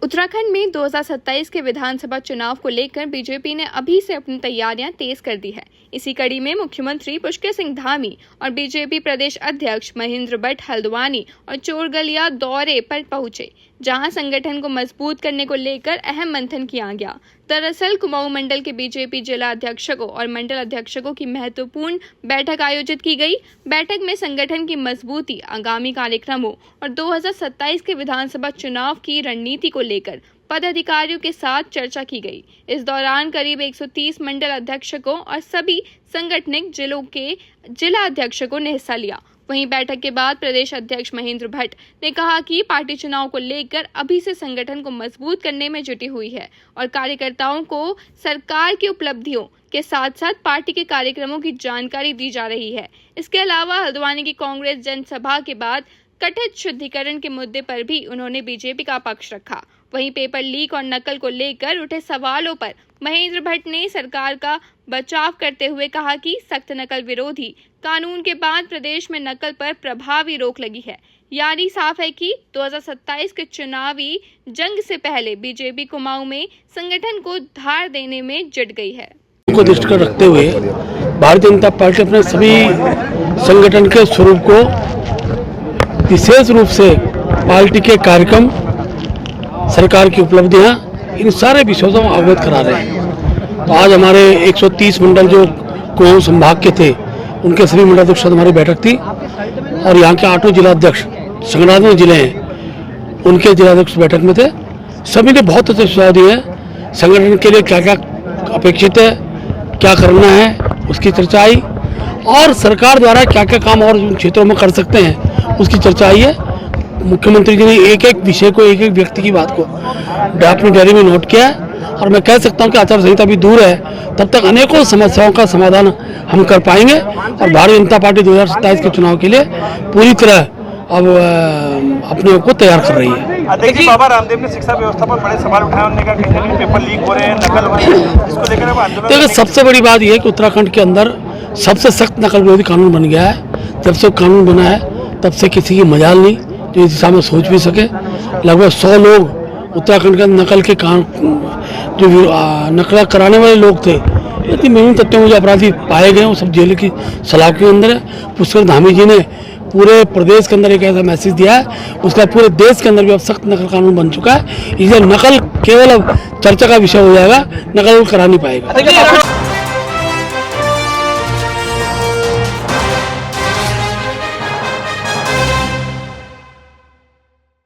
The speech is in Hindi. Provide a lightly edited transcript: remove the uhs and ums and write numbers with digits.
उत्तराखंड में 2027 के विधानसभा चुनाव को लेकर बीजेपी ने अभी से अपनी तैयारियां तेज कर दी है। इसी कड़ी में मुख्यमंत्री पुष्कर सिंह धामी और बीजेपी प्रदेश अध्यक्ष महेंद्र भट्ट हल्द्वानी और चोरगलिया दौरे पर पहुंचे, जहां संगठन को मजबूत करने को लेकर अहम मंथन किया गया। दरअसल कुमाऊं मंडल के बीजेपी जिला अध्यक्षकों और मंडल अध्यक्षकों की महत्वपूर्ण बैठक आयोजित की गई। बैठक में संगठन की मजबूती, आगामी कार्यक्रमों और 2027 के विधानसभा चुनाव की रणनीति को लेकर पदाधिकारियों के साथ चर्चा की गई। इस दौरान करीब 130 मंडल अध्यक्षकों और सभी संगठनिक जिलों के जिला अध्यक्षकों ने हिस्सा लिया। वहीं बैठक के बाद प्रदेश अध्यक्ष महेंद्र भट्ट ने कहा कि पार्टी चुनाव को लेकर अभी से संगठन को मजबूत करने में जुटी हुई है और कार्यकर्ताओं को सरकार की उपलब्धियों के साथ साथ पार्टी के कार्यक्रमों की जानकारी दी जा रही है। इसके अलावा हल्द्वानी की कांग्रेस जनसभा के बाद कथित शुद्धिकरण के मुद्दे पर भी उन्होंने बीजेपी का पक्ष रखा। वहीं पेपर लीक और नकल को लेकर उठे सवालों पर महेंद्र भट्ट ने सरकार का बचाव करते हुए कहा कि सख्त नकल विरोधी कानून के बाद प्रदेश में नकल पर प्रभावी रोक लगी है। यानी साफ है कि 2027 के चुनावी जंग से पहले बीजेपी कुमाऊं में संगठन को धार देने में जुट गई है। को दृष्टिगत रखते हुए भारतीय जनता पार्टी अपने सभी संगठन के स्वरूप को विशेष रूप से पार्टी के कार्यक्रम, सरकार की उपलब्धियां, इन सारे विषयों से अवगत करा रहे हैं। तो आज हमारे 130 मंडल जो कुमाऊं संभाग के थे, उनके सभी मंडलाध्यक्ष हमारी बैठक थी और यहाँ के 8 जिलाध्यक्ष संगठनात्मक जिले हैं, उनके जिलाध्यक्ष बैठक में थे। सभी ने बहुत अच्छे सुझाव दिए हैं। संगठन के लिए क्या क्या अपेक्षित है, क्या करना है, उसकी चर्चा आई और सरकार द्वारा क्या क्या काम और क्षेत्रों में कर सकते हैं, उसकी चर्चा आई है। मुख्यमंत्री जी ने एक एक विषय को, एक एक व्यक्ति की बात को अपनी डायरी में नोट किया है और मैं कह सकता हूं कि आचार संहिता अभी दूर है, तब तक अनेकों समस्याओं का समाधान हम कर पाएंगे और भारतीय जनता पार्टी 2027 के चुनाव के लिए पूरी तरह अब अपने आप को तैयार कर रही है। देखिए, बाबा रामदेव ने शिक्षा व्यवस्था पर बड़े सवाल उठाए। उन्होंने कहा कहीं पेपर लीक हो रहे हैं, नकल हो रही है, इसको लेकर अब आंदोलन। देखिए, सबसे बड़ी बात यह है कि उत्तराखंड के अंदर सबसे सख्त नकल विरोधी कानून बन गया है। जब से कानून बना है तब से किसी की मजाल नहीं जो इस दिशा में सोच भी सके। लगभग 100 लोग उत्तराखंड के नकल के जो नकल कराने वाले लोग थे, इतनी विभिन्न तथ्यों में जो अपराधी पाए गए वो सब जेल की सलाखों के अंदर है। पुष्कर धामी जी ने पूरे प्रदेश के अंदर एक ऐसा मैसेज दिया है, उसका पूरे देश के अंदर भी अब सख्त नकल कानून बन चुका है। इसलिए नकल केवल अब चर्चा का विषय हो जाएगा, नकल करा नहीं पाएगा।